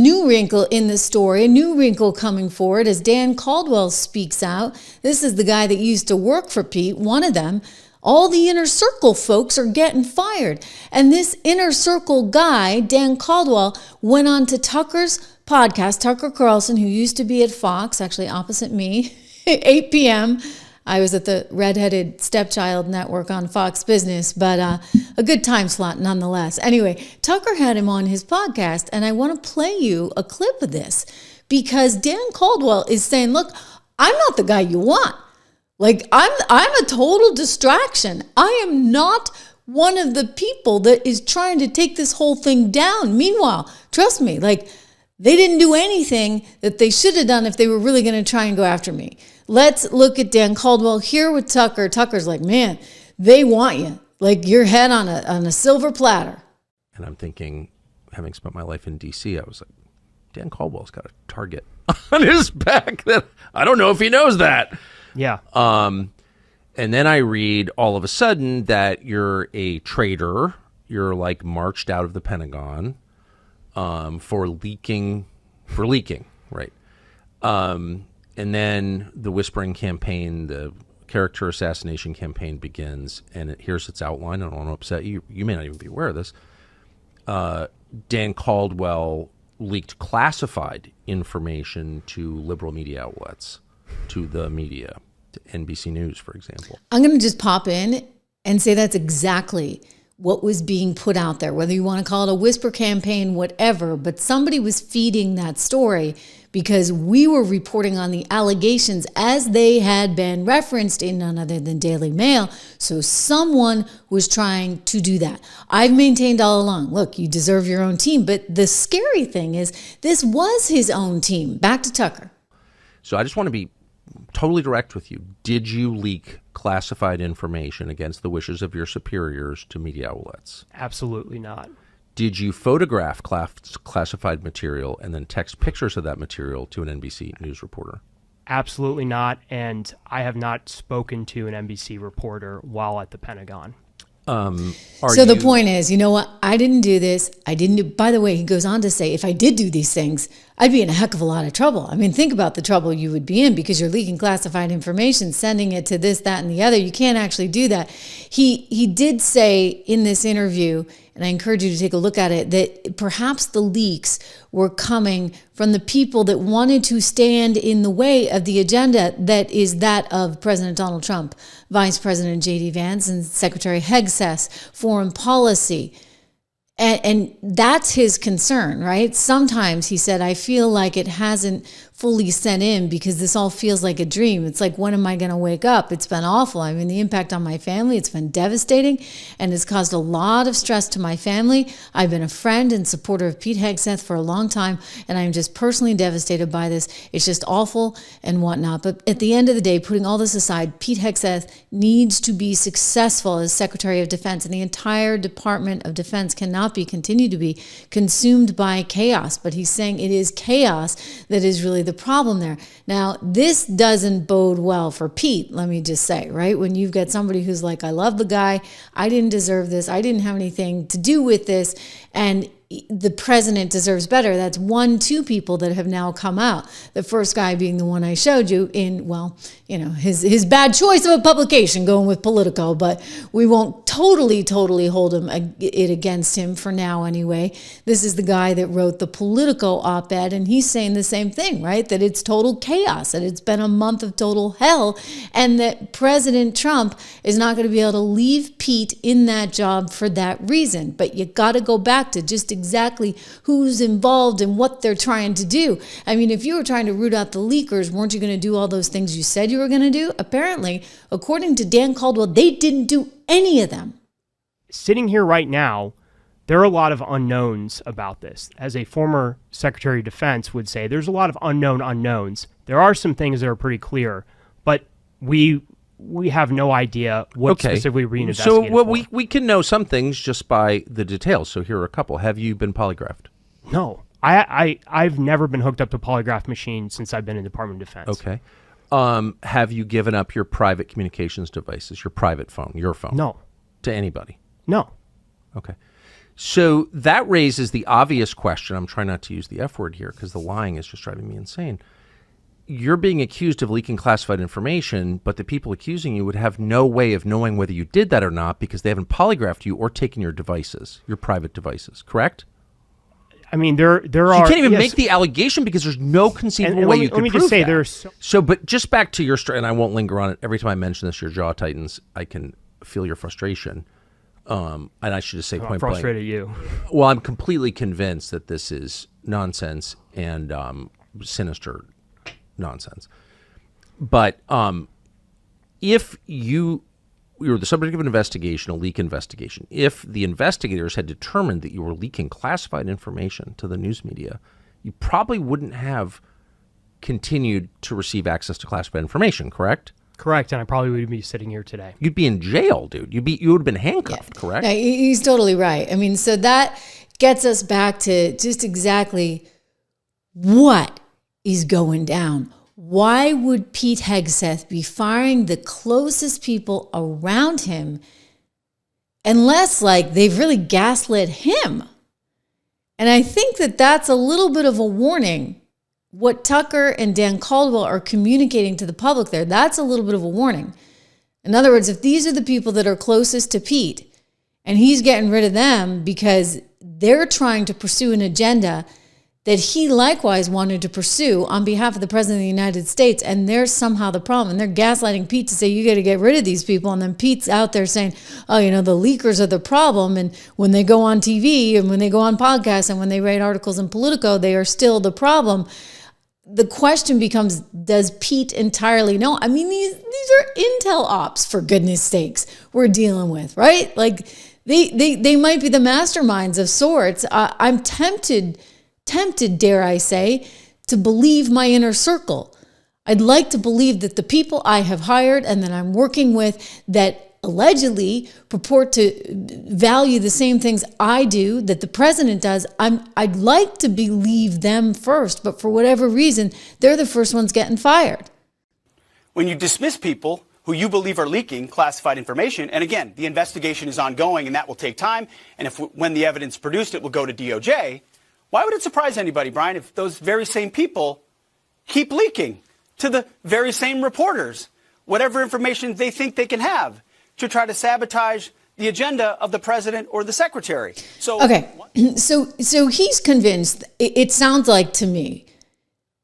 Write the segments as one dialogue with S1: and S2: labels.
S1: new wrinkle in the story, a new wrinkle coming forward as Dan Caldwell speaks out. This is the guy that used to work for Pete, one of them. All the inner circle folks are getting fired. And this inner circle guy, Dan Caldwell, went on to Tucker's podcast, Tucker Carlson, who used to be at Fox, actually opposite me, 8 p.m., I was at the Redheaded Stepchild Network on Fox Business, but a good time slot nonetheless. Anyway, Tucker had him on his podcast, and I want to play you a clip of this because Dan Caldwell is saying, look, I'm not the guy you want. Like, I'm a total distraction. I am not one of the people that is trying to take this whole thing down. Meanwhile, trust me, like, they didn't do anything that they should have done if they were really going to try and go after me. Let's look at Dan Caldwell here with Tucker. Tucker's like, man, they want you. Like your head on a silver platter.
S2: And I'm thinking, having spent my life in D.C., I was like, Dan Caldwell's got a target on his back that I don't know if he knows that.
S3: Yeah.
S2: And then I read all of a sudden that you're a traitor. You're like marched out of the Pentagon for leaking, right? And then the whispering campaign, the character assassination campaign begins, and here's its outline. I don't want to upset you. You may not even be aware of this. Dan Caldwell leaked classified information to liberal media outlets, to the media, to NBC News, for example.
S1: I'm going to just pop in and say that's exactly what was being put out there, whether you want to call it a whisper campaign, whatever, but somebody was feeding that story because we were reporting on the allegations as they had been referenced in none other than Daily Mail. So someone was trying to do that. I've maintained all along, look, you deserve your own team. But the scary thing is this was his own team. Back to Tucker.
S2: So I just want to be totally direct with you. Did you leak classified information against the wishes of your superiors to media outlets?
S3: Absolutely not.
S2: Did you photograph classified material and then text pictures of that material to an NBC News reporter?
S3: Absolutely not. And I have not spoken to an NBC reporter while at the Pentagon.
S1: The point is, you know what? I didn't do this. By the way, he goes on to say, if I did do these things, I'd be in a heck of a lot of trouble. I mean, think about the trouble you would be in because you're leaking classified information, sending it to this, that, and the other. You can't actually do that. He did say in this interview, and I encourage you to take a look at it, that perhaps the leaks were coming from the people that wanted to stand in the way of the agenda that is that of President Donald Trump, Vice President J.D. Vance, and Secretary Hegseth, foreign policy. And that's his concern, right? Sometimes he said, I feel like it hasn't fully set in because this all feels like a dream. It's like, when am I going to wake up? It's been awful. I mean, the impact on my family, it's been devastating and it's caused a lot of stress to my family. I've been a friend and supporter of Pete Hegseth for a long time, and I'm just personally devastated by this. It's just awful and whatnot. But at the end of the day, putting all this aside, Pete Hegseth needs to be successful as Secretary of Defense, and the entire Department of Defense cannot continue to be consumed by chaos. But he's saying it is chaos that is really the problem there. Now, this doesn't bode well for Pete, let me just say, right? When you've got somebody who's like, I love the guy, I didn't deserve this, I didn't have anything to do with this, and the president deserves better. That's two people that have now come out. The first guy being the one I showed you in, well, you know, his bad choice of a publication going with Politico, but we won't totally hold it against him for now anyway. This is the guy that wrote the Politico op-ed, and he's saying the same thing, right? That it's total chaos, that it's been a month of total hell, and that President Trump is not going to be able to leave Pete in that job for that reason. But you got to go back to just exactly who's involved and what they're trying to do. I mean, if you were trying to root out the leakers, weren't you going to do all those things you said you were going to do? Apparently, according to Dan Caldwell, they didn't do any of them.
S3: Sitting here right now, there are a lot of unknowns about this. As a former Secretary of Defense would say, there's a lot of unknown unknowns. There are some things that are pretty clear, but we have no idea what specifically we're being investigated
S2: for.
S3: So
S2: we can know some things just by the details. So here are a couple. Have you been polygraphed?
S3: No. I've never been hooked up to a polygraph machine since I've been in the Department of Defense.
S2: Okay. Have you given up your private communications devices, your private phone, your phone?
S3: No.
S2: To anybody?
S3: No.
S2: Okay. So that raises the obvious question. I'm trying not to use the F word here because the lying is just driving me insane. You're being accused of leaking classified information, but the people accusing you would have no way of knowing whether you did that or not because they haven't polygraphed you or taken your devices, your private devices, correct?
S3: I mean, there are...
S2: You can't even make the allegation because there's no conceivable way you could prove that. So, but just back to your story, and I won't linger on it. Every time I mention this, your jaw tightens. I can feel your frustration. And I should just say point blank.
S3: Frustrated you.
S2: Well, I'm completely convinced that this is nonsense and sinister nonsense. But if you were the subject of an investigation, a leak investigation, if the investigators had determined that you were leaking classified information to the news media, you probably wouldn't have continued to receive access to classified information, correct?
S3: Correct, and I probably wouldn't be sitting here today.
S2: You'd be in jail, dude. You would have been handcuffed, correct?
S1: Yeah, he's totally right. I mean, so that gets us back to just exactly what is going down. Why would Pete Hegseth be firing the closest people around him unless, like, they've really gaslit him? And I think that that's a little bit of a warning. What Tucker and Dan Caldwell are communicating to the public there, that's a little bit of a warning. In other words, if these are the people that are closest to Pete and he's getting rid of them because they're trying to pursue an agenda that he likewise wanted to pursue on behalf of the President of the United States, and they're somehow the problem. And they're gaslighting Pete to say, you got to get rid of these people. And then Pete's out there saying, oh, you know, the leakers are the problem. And when they go on TV and when they go on podcasts and when they write articles in Politico, they are still the problem. The question becomes, does Pete entirely know? I mean, these are intel ops, for goodness sakes, we're dealing with, right? Like, they might be the masterminds of sorts. I'm tempted, dare I say, to believe my inner circle. I'd like to believe that the people I have hired and that I'm working with that allegedly purport to value the same things I do, that the president does, I'd like to believe them first, but for whatever reason, they're the first ones getting fired.
S4: When you dismiss people who you believe are leaking classified information, and again, the investigation is ongoing and that will take time, and when the evidence produced, it will go to DOJ, why would it surprise anybody, Brian, if those very same people keep leaking to the very same reporters whatever information they think they can have to try to sabotage the agenda of the president or the secretary? So
S1: okay, so he's convinced, it sounds like to me,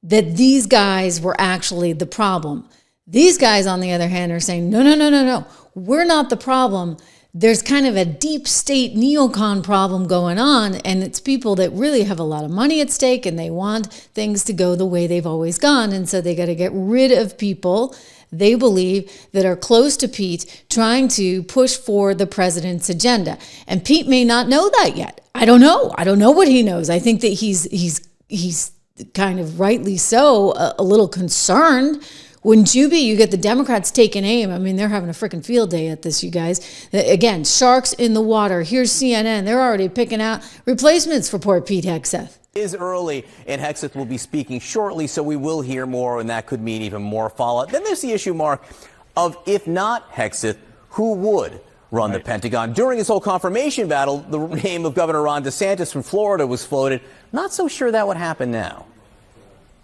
S1: that these guys were actually the problem. These guys, on the other hand, are saying, no, we're not the problem. There's kind of a deep state neocon problem going on, and it's people that really have a lot of money at stake, and they want things to go the way they've always gone, and so they got to get rid of people they believe that are close to Pete, trying to push for the president's agenda. And Pete may not know that yet. I don't know. I don't know what he knows. I think that he's kind of rightly so a little concerned. Wouldn't you be? You get the Democrats taking aim. I mean, they're having a freaking field day at this, you guys. Again, sharks in the water. Here's CNN. They're already picking out replacements for poor Pete Hegseth.
S5: Is early, and Hegseth will be speaking shortly, so we will hear more, and that could mean even more fallout. Then there's the issue, Mark, of if not Hegseth, who would run the Pentagon? During this whole confirmation battle, the name of Governor Ron DeSantis from Florida was floated. Not so sure that would happen now.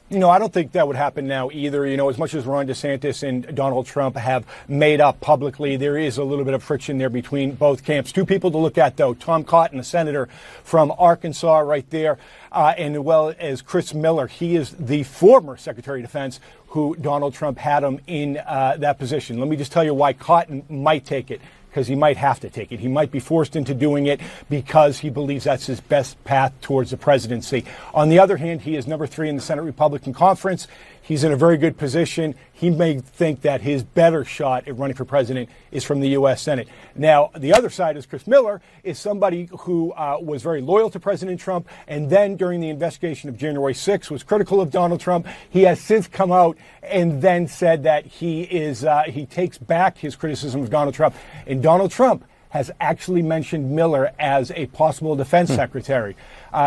S6: You know, I don't think that would happen now either. You know, as much as Ron DeSantis and Donald Trump have made up publicly, there is a little bit of friction there between both camps. Two people to look at, though. Tom Cotton, the senator from Arkansas right there, and as well as Chris Miller. He is the former Secretary of Defense who Donald Trump had him in that position. Let me just tell you why Cotton might take it. Because he might have to take it. He might be forced into doing it because he believes that's his best path towards the presidency. On the other hand, he is number 3 in the Senate Republican Conference. He's in a very good position. He may think that his better shot at running for president is from the U.S. Senate. Now, the other side is Chris Miller, is somebody who was very loyal to President Trump, and then during the investigation of January 6th was critical of Donald Trump. He has since come out and then said that he takes back his criticism of Donald Trump. And Donald Trump has actually mentioned Miller as a possible defense secretary.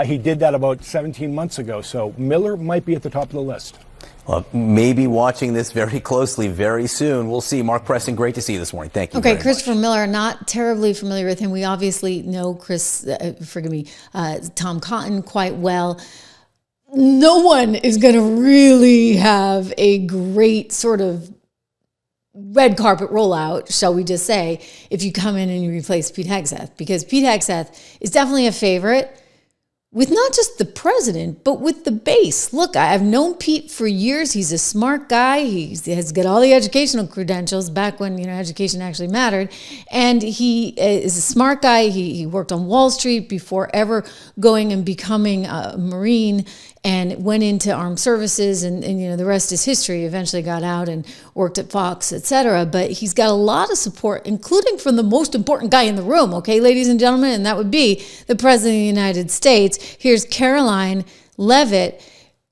S6: He did that about 17 months ago, so Miller might be at the top of the list.
S5: Well, maybe watching this very closely very soon. We'll see. Mark Preston, great to see you this morning. Thank you.
S1: Okay,
S5: very
S1: Christopher
S5: much.
S1: Miller, not terribly familiar with him. We obviously know Tom Cotton quite well. No one is going to really have a great sort of red carpet rollout, shall we just say, if you come in and you replace Pete Hegseth, because Pete Hegseth is definitely a favorite with not just the president, but with the base. Look, I've known Pete for years. He's a smart guy. He has got all the educational credentials back when, education actually mattered. And he is a smart guy. He worked on Wall Street before ever going and becoming a Marine, and went into armed services, and the rest is history. Eventually got out and worked at Fox, etc. But he's got a lot of support, including from the most important guy in the room, okay, ladies and gentlemen, and that would be the President of the United States. Here's Caroline Leavitt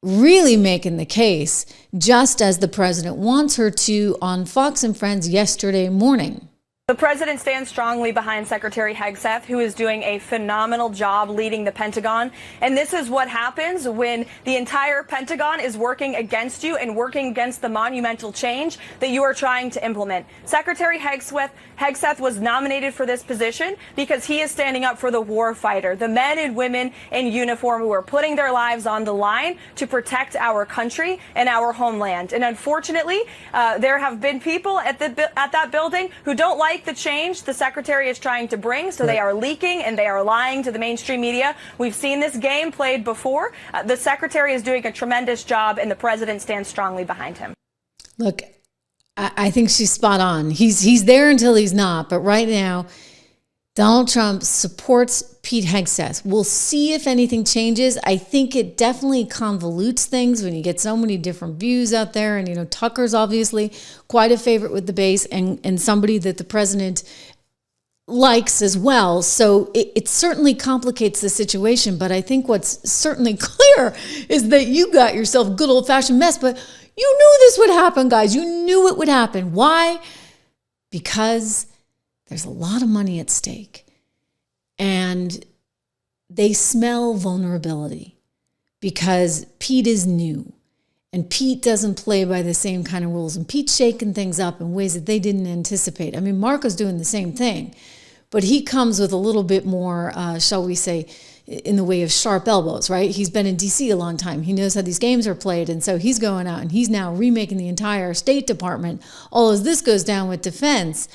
S1: really making the case, just as the president wants her to, on Fox and Friends yesterday morning.
S7: The president stands strongly behind Secretary Hegseth, who is doing a phenomenal job leading the Pentagon. And this is what happens when the entire Pentagon is working against you and working against the monumental change that you are trying to implement. Secretary Hegseth was nominated for this position because he is standing up for the war fighter, the men and women in uniform who are putting their lives on the line to protect our country and our homeland. And unfortunately, there have been people at that building who don't like the change the secretary is trying to bring, so they are leaking and they are lying to the mainstream media. We've seen this game played before. The secretary is doing a tremendous job, and the president stands strongly behind him.
S1: Look, I think she's spot on. He's there until he's not, but right now, Donald Trump supports Pete Hegseth. We'll see if anything changes. I think it definitely convolutes things when you get so many different views out there. And, Tucker's obviously quite a favorite with the base, and somebody that the president likes as well. So it certainly complicates the situation. But I think what's certainly clear is that you got yourself a good old-fashioned mess. But you knew this would happen, guys. You knew it would happen. Why? Because there's a lot of money at stake, and they smell vulnerability because Pete is new, and Pete doesn't play by the same kind of rules, and Pete's shaking things up in ways that they didn't anticipate. I mean, Marco's doing the same thing, but he comes with a little bit more, shall we say, in the way of sharp elbows, right? He's been in D.C. a long time. He knows how these games are played, and so he's going out and he's now remaking the entire State Department, all as this goes down with defense.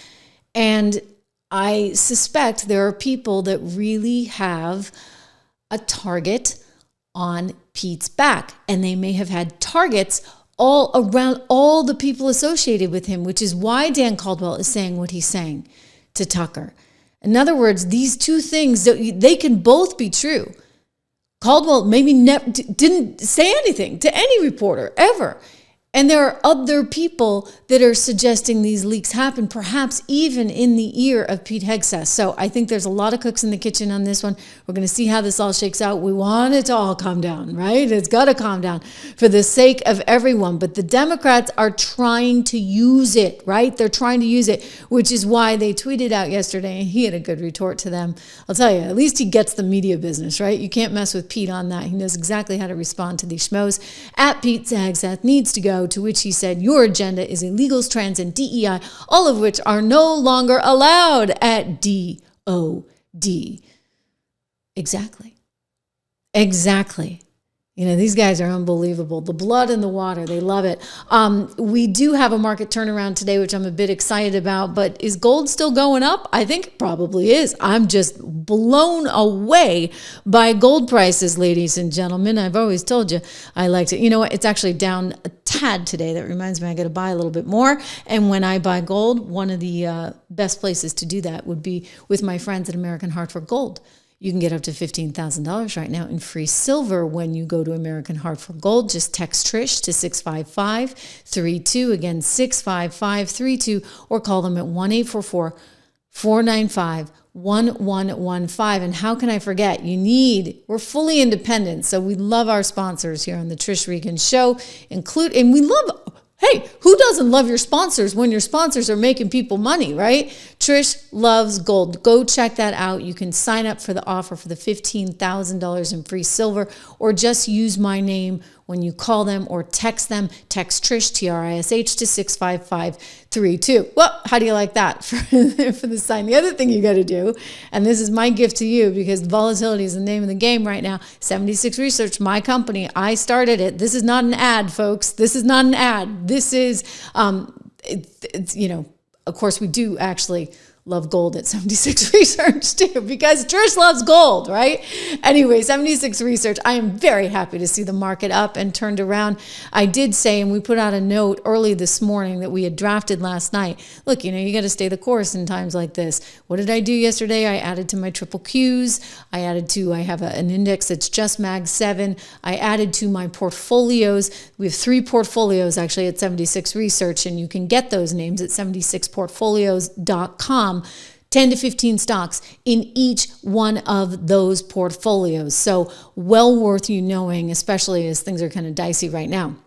S1: And I suspect there are people that really have a target on Pete's back, and they may have had targets all around all the people associated with him, which is why Dan Caldwell is saying what he's saying to Tucker. In other words, these two things, they can both be true. Caldwell maybe didn't say anything to any reporter ever. And there are other people that are suggesting these leaks happen, perhaps even in the ear of Pete Hegseth. So I think there's a lot of cooks in the kitchen on this one. We're going to see how this all shakes out. We want it to all calm down, right? It's got to calm down for the sake of everyone. But the Democrats are trying to use it, right? They're trying to use it, which is why they tweeted out yesterday, and he had a good retort to them. I'll tell you, at least he gets the media business, right? You can't mess with Pete on that. He knows exactly how to respond to these schmoes. At Pete Hegseth needs to go, to which he said, your agenda is illegals, trans, and DEI, all of which are no longer allowed at DOD. Exactly. These guys are unbelievable. The blood in the water, they love it. We do have a market turnaround today, which I'm a bit excited about, but is gold still going up? I think it probably is. I'm just blown away by gold prices, ladies and gentlemen. I've always told you I liked it. You know what? It's actually down a tad today. That reminds me I got to buy a little bit more. And when I buy gold, one of the best places to do that would be with my friends at American Hartford Gold. You can get up to $15,000 right now in free silver when you go to American Hartford Gold. Just text Trish to 65532. Again, 65532, or call them at 1-844-495-1115. And how can I forget? We're fully independent, so we love our sponsors here on the Trish Regan Show. And we love Hey, who doesn't love your sponsors when your sponsors are making people money, right? Trish loves gold. Go check that out. You can sign up for the offer for the $15,000 in free silver, or just use my name when you call them or text them. Text Trish, Trish, to 65532. Well, how do you like that for the sign? The other thing you got to do, and this is my gift to you because volatility is the name of the game right now. 76 Research, my company, I started it. This is not an ad, folks. This is not an ad. This is, it's, you know, of course we do actually love gold at 76 Research too, because Trish loves gold, right? Anyway, 76 Research, I am very happy to see the market up and turned around. I did say, and we put out a note early this morning that we had drafted last night. Look, you know, you got to stay the course in times like this. What did I do yesterday? I added to my triple Qs. I have an index that's just Mag 7. I added to my portfolios. We have 3 portfolios actually at 76 Research, and you can get those names at 76portfolios.com. 10 to 15 stocks in each one of those portfolios. So well worth you knowing, especially as things are kind of dicey right now.